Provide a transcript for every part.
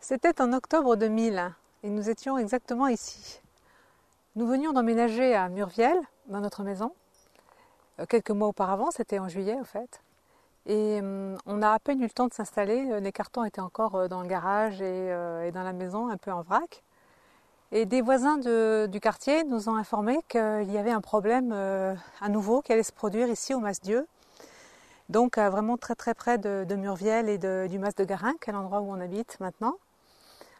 C'était en octobre 2000 et nous étions exactement ici. Nous venions d'emménager à Murviel, dans notre maison, quelques mois auparavant, c'était en juillet en fait. Et on a à peine eu le temps de s'installer, les cartons étaient encore dans le garage et dans la maison, un peu en vrac. Et des voisins du quartier nous ont informé qu'il y avait un problème à nouveau qui allait se produire ici au Mas-Dieu. Donc vraiment très très près de Murviel et du Mas de Garinck, à l'endroit où on habite maintenant.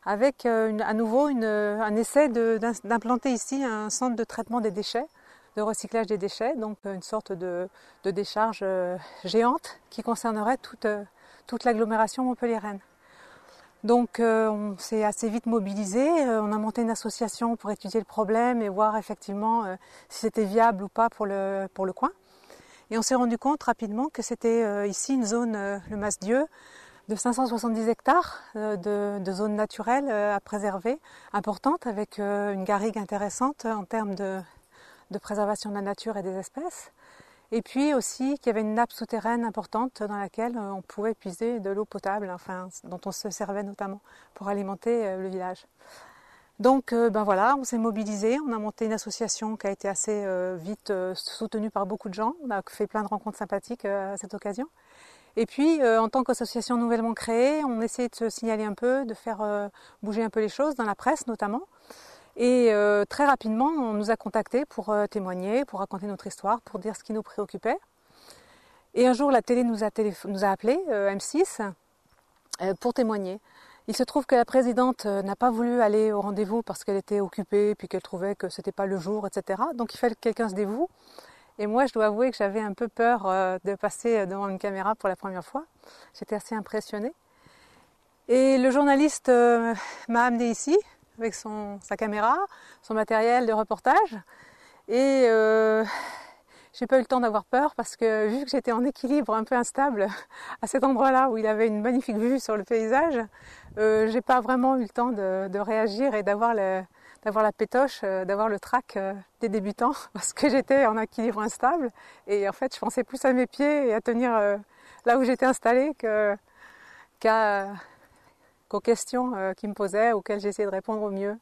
Avec à nouveau un essai d'implanter ici un centre de traitement des déchets, de recyclage des déchets, donc une sorte de décharge géante qui concernerait toute l'agglomération montpelliéraine. Donc on s'est assez vite mobilisé, on a monté une association pour étudier le problème et voir effectivement si c'était viable ou pas pour le coin. Et on s'est rendu compte rapidement que c'était ici une zone, le Mas-Dieu, de 570 hectares de zones naturelles à préserver, importantes, avec une garrigue intéressante en termes de préservation de la nature et des espèces. Et puis aussi qu'il y avait une nappe souterraine importante dans laquelle on pouvait puiser de l'eau potable, enfin, dont on se servait notamment pour alimenter le village. Donc ben voilà, on s'est mobilisé, on a monté une association qui a été assez vite soutenue par beaucoup de gens, on a fait plein de rencontres sympathiques à cette occasion. Et puis en tant qu'association nouvellement créée, on essayait de se signaler un peu, de faire bouger un peu les choses dans la presse notamment. Et très rapidement, on nous a contactés pour témoigner, pour raconter notre histoire, pour dire ce qui nous préoccupait. Et un jour, la télé nous a appelés, M6, pour témoigner. Il se trouve que la présidente n'a pas voulu aller au rendez-vous parce qu'elle était occupée, puis qu'elle trouvait que c'était pas le jour, etc. Donc il fallait que quelqu'un se dévoue. Et moi, je dois avouer que j'avais un peu peur de passer devant une caméra pour la première fois. J'étais assez impressionnée. Et le journaliste m'a amenée ici, avec sa caméra, son matériel de reportage. Et j'ai pas eu le temps d'avoir peur parce que vu que j'étais en équilibre un peu instable à cet endroit-là où il avait une magnifique vue sur le paysage, j'ai pas vraiment eu le temps de réagir et d'avoir la pétoche, d'avoir le trac des débutants parce que j'étais en équilibre instable et en fait je pensais plus à mes pieds et à tenir là où j'étais installée qu'aux questions qu'ils me posaient, auxquelles j'essayais de répondre au mieux.